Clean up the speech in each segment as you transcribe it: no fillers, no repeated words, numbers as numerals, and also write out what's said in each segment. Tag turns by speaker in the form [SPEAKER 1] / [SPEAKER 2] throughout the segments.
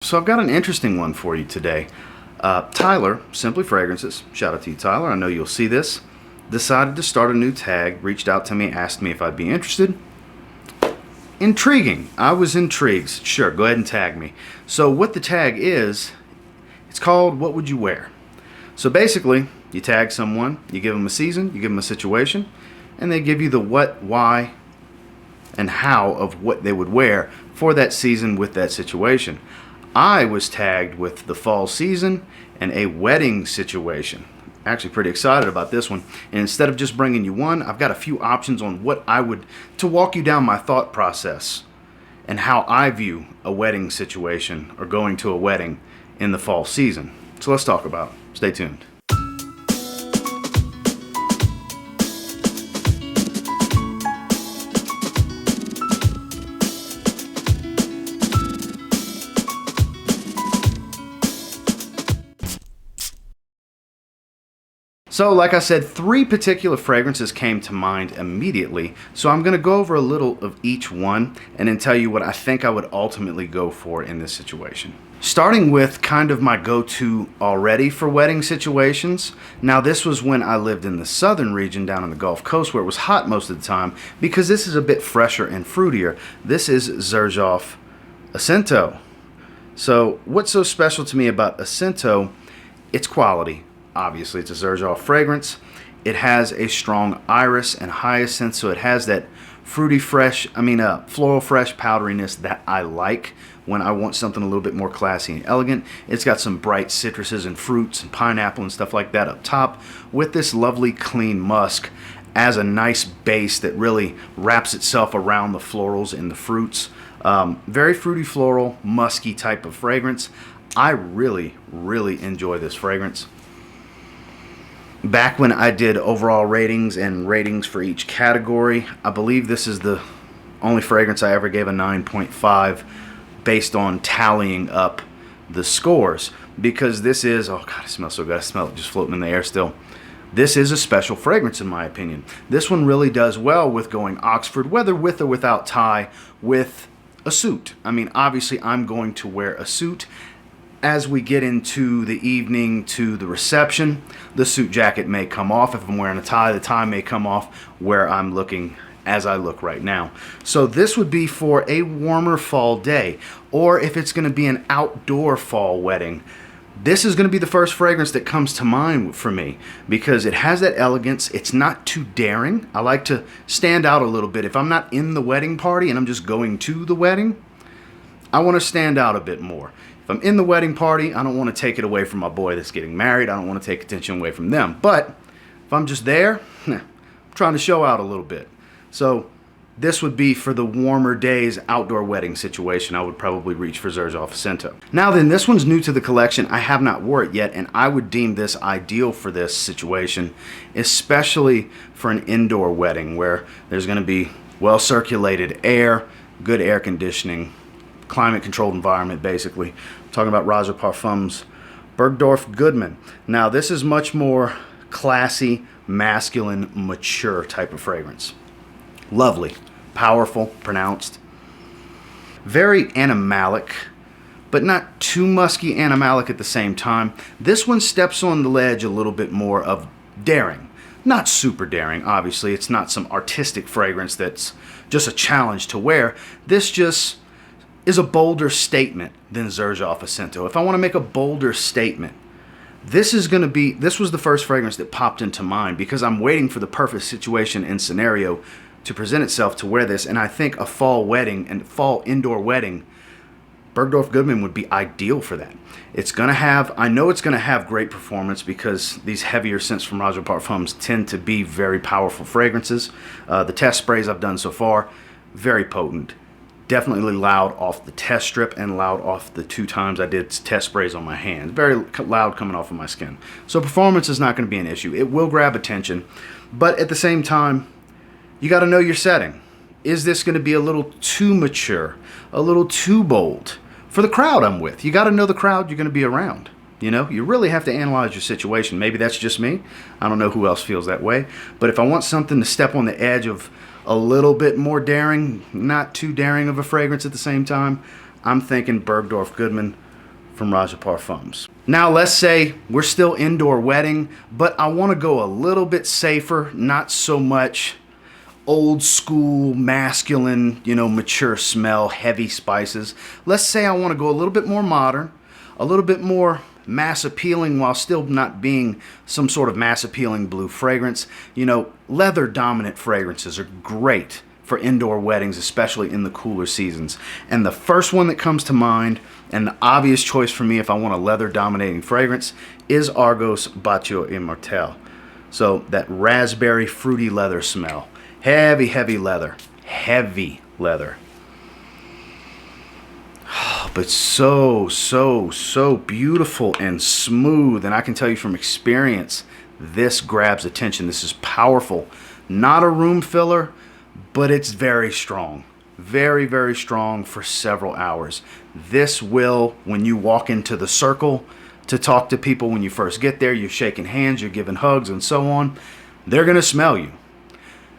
[SPEAKER 1] So I've got an interesting one for you today. Tyler, Simply Fragrances, shout out to you Tyler, I know you'll see this, decided to start a new tag, reached out to me, asked me if I'd be interested. Intriguing. I was intrigued. Sure, go ahead and tag me. So what the tag is, it's called What Would You Wear? So basically, you tag someone, you give them a season, you give them a situation, and they give you the what, why, and how of what they would wear for that season with that situation. I was tagged with the fall season and a wedding situation. Actually pretty excited about this one. And instead of just bringing you one, I've got a few options on what I would, to walk you down my thought process and how I view a wedding situation or going to a wedding in the fall season. So let's talk about it. Stay tuned. So like I said, three particular fragrances came to mind immediately, so I'm going to go over a little of each one and then tell you what I think I would ultimately go for in this situation. Starting with kind of my go-to already for wedding situations. Now this was when I lived in the southern region down on the Gulf Coast where it was hot most of the time, because this is a bit fresher and fruitier. This is Zaharoff Acento. So what's so special to me about Acento? It's quality. Obviously, it's a Zaharoff fragrance. It has a strong iris and hyacinth, so it has that fruity fresh, floral fresh powderiness that I like when I want something a little bit more classy and elegant. It's got some bright citruses and fruits and pineapple and stuff like that up top, with this lovely clean musk as a nice base that really wraps itself around the florals and the fruits. Very fruity, floral, musky type of fragrance. I really, really enjoy this fragrance. Back when I did overall ratings and ratings for each category, I believe this is the only fragrance I ever gave a 9.5 based on tallying up the scores, because this is, oh god, it smells so good. I smell it just floating in the air still. This is a special fragrance in my opinion. This one really does well with going Oxford, whether with or without tie, with a suit. Obviously I'm going to wear a suit. As we get into the evening to the reception, the suit jacket may come off. If I'm wearing a tie, the tie may come off where I'm looking as I look right now. So this would be for a warmer fall day, or if it's going to be an outdoor fall wedding. This is going to be the first fragrance that comes to mind for me, because it has that elegance. It's not too daring. I like to stand out a little bit. If I'm not in the wedding party and I'm just going to the wedding, I want to stand out a bit more. If I'm in the wedding party, I don't want to take it away from my boy that's getting married. I don't want to take attention away from them. But if I'm just there, I'm trying to show out a little bit. So this would be for the warmer days outdoor wedding situation. I would probably reach for Zaharoff Acento. Now then, this one's new to the collection. I have not wore it yet, and I would deem this ideal for this situation, especially for an indoor wedding where there's going to be well circulated air, good air conditioning, climate controlled environment basically. I'm talking about ROJA PARFUMS BERGDORF GOODMAN. Now this is much more classy, masculine, mature type of fragrance. Lovely, powerful, pronounced. Very animalic, but not too musky animalic at the same time. This one steps on the ledge a little bit more of daring. Not super daring, obviously. It's not some artistic fragrance that's just a challenge to wear. This just is a bolder statement than Zaharoff Acento. If I want to make a bolder statement, this was the first fragrance that popped into mind, because I'm waiting for the perfect situation and scenario to present itself to wear this, and I think a fall wedding and fall indoor wedding, BERGDORF GOODMAN would be ideal for that. I know it's going to have great performance, because these heavier scents from ROJA PARFUMS tend to be very powerful fragrances. The test sprays I've done so far, very potent. Definitely loud off the test strip and loud off the 2 times I did test sprays on my hands. Very loud coming off of my skin. So performance is not going to be an issue. It will grab attention, but at the same time, you got to know your setting. Is this going to be a little too mature, a little too bold for the crowd I'm with? You got to know the crowd you're going to be around. You really have to analyze your situation. Maybe that's just me. I don't know who else feels that way. But if I want something to step on the edge of a little bit more daring, not too daring of a fragrance at the same time, I'm thinking BERGDORF GOODMAN from ROJA Parfums. Now let's say we're still indoor wedding, but I want to go a little bit safer, not so much old school, masculine, you know, mature smell, heavy spices. Let's say I want to go a little bit more modern, a little bit more mass appealing while still not being some sort of mass appealing blue fragrance. You know, leather dominant fragrances are great for indoor weddings, especially in the cooler seasons. And the first one that comes to mind, and the obvious choice for me if I want a leather dominating fragrance, is Argos BACIO IMMORTALE. So that raspberry fruity leather smell. Heavy, heavy leather. Heavy leather. But so beautiful and smooth. And I can tell you from experience, this grabs attention. This is powerful. Not a room filler, but it's very strong. Very, very strong for several hours. This will, when you walk into the circle to talk to people when you first get there, you're shaking hands, you're giving hugs and so on, they're going to smell you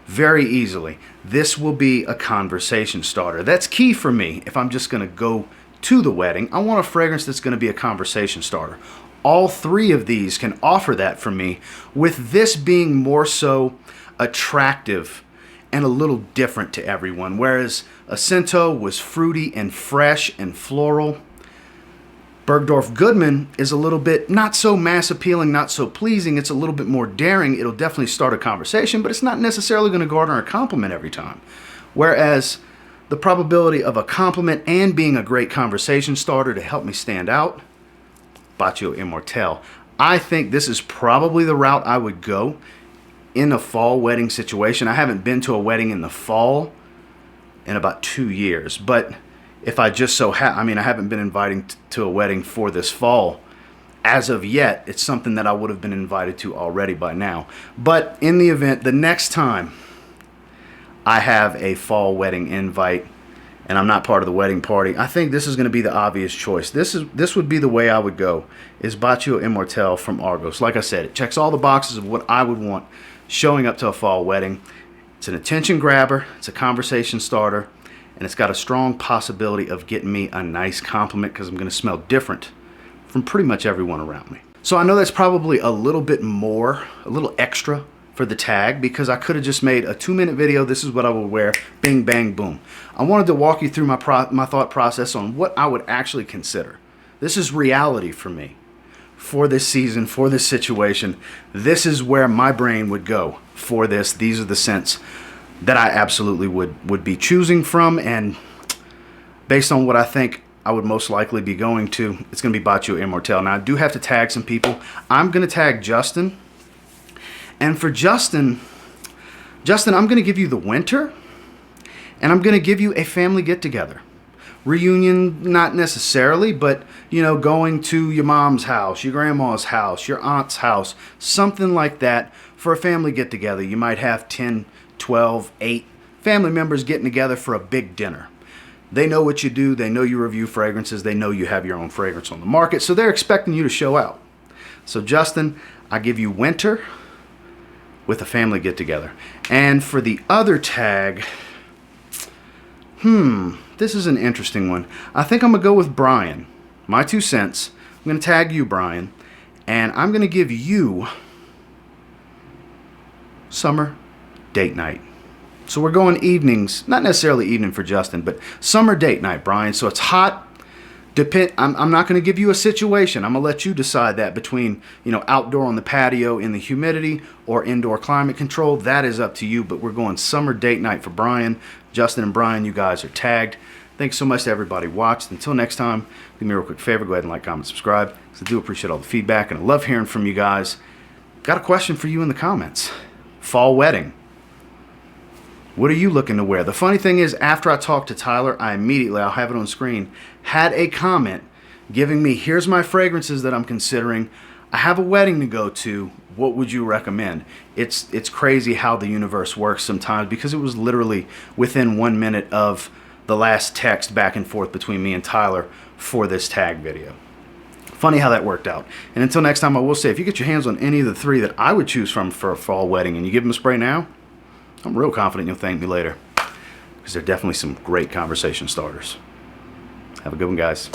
[SPEAKER 1] very easily. This will be a conversation starter. That's key for me if I'm just going to go to the wedding. I want a fragrance that's going to be a conversation starter. All three of these can offer that for me, with this being more so attractive and a little different to everyone. Whereas Ascento was fruity and fresh and floral, BERGDORF GOODMAN is a little bit not so mass appealing, not so pleasing. It's a little bit more daring. It'll definitely start a conversation, but it's not necessarily going to garner a compliment every time. Whereas the probability of a compliment and being a great conversation starter to help me stand out, BACIO IMMORTALE. I think this is probably the route I would go in a fall wedding situation. I haven't been to a wedding in the fall in about 2 years, but if I just so I haven't been inviting to a wedding for this fall as of yet. It's something that I would have been invited to already by now. But in the event, the next time I have a fall wedding invite and I'm not part of the wedding party, I think this is going to be the obvious choice. This would be the way I would go, is BACIO IMMORTALE from Argos. Like I said, it checks all the boxes of what I would want showing up to a fall wedding. It's an attention grabber, it's a conversation starter, and it's got a strong possibility of getting me a nice compliment because I'm going to smell different from pretty much everyone around me. So I know that's probably a little bit more, a little extra for the tag, because I could have just made a 2-minute video. This is what I would wear, bing, bang, boom. I wanted to walk you through my thought process on what I would actually consider. This is reality for me. For this season, for this situation, this is where my brain would go for this. These are the scents that I absolutely would be choosing from, and based on what I think I would most likely be going to, it's going to be BACIO IMMORTALE. Now I do have to tag some people. I'm going to tag Justin, and for Justin, I'm going to give you the winter, and I'm going to give you a family get-together. Reunion, not necessarily, but, you know, going to your mom's house, your grandma's house, your aunt's house, something like that for a family get-together. You might have 10, 12, 8 family members getting together for a big dinner. They know what you do. They know you review fragrances. They know you have your own fragrance on the market, so they're expecting you to show out. So Justin, I give you winter with a family get-together. And for the other tag, this is an interesting one. I think I'm going to go with Brian. My 2 cents. I'm going to tag you, Brian, and I'm going to give you summer date night. So we're going evenings, not necessarily evening for Justin, but summer date night, Brian. So it's hot. I'm not going to give you a situation. I'm going to let you decide that between, you know, outdoor on the patio in the humidity or indoor climate control. That is up to you, but we're going summer date night for Brian. Justin and Brian, you guys are tagged. Thanks so much to everybody who watched. Until next time, do me a real quick favor. Go ahead and like, comment, subscribe, because I do appreciate all the feedback, and I love hearing from you guys. Got a question for you in the comments. Fall wedding. What are you looking to wear? The funny thing is, after I talked to Tyler, I immediately, I'll have it on screen, had a comment giving me, here's my fragrances that I'm considering. I have a wedding to go to. What would you recommend? It's crazy how the universe works sometimes, because it was literally within 1 minute of the last text back and forth between me and Tyler for this tag video. Funny how that worked out. And until next time, I will say, if you get your hands on any of the 3 that I would choose from for a fall wedding and you give them a spray now, I'm real confident you'll thank me later, because they're definitely some great conversation starters. Have a good one, guys.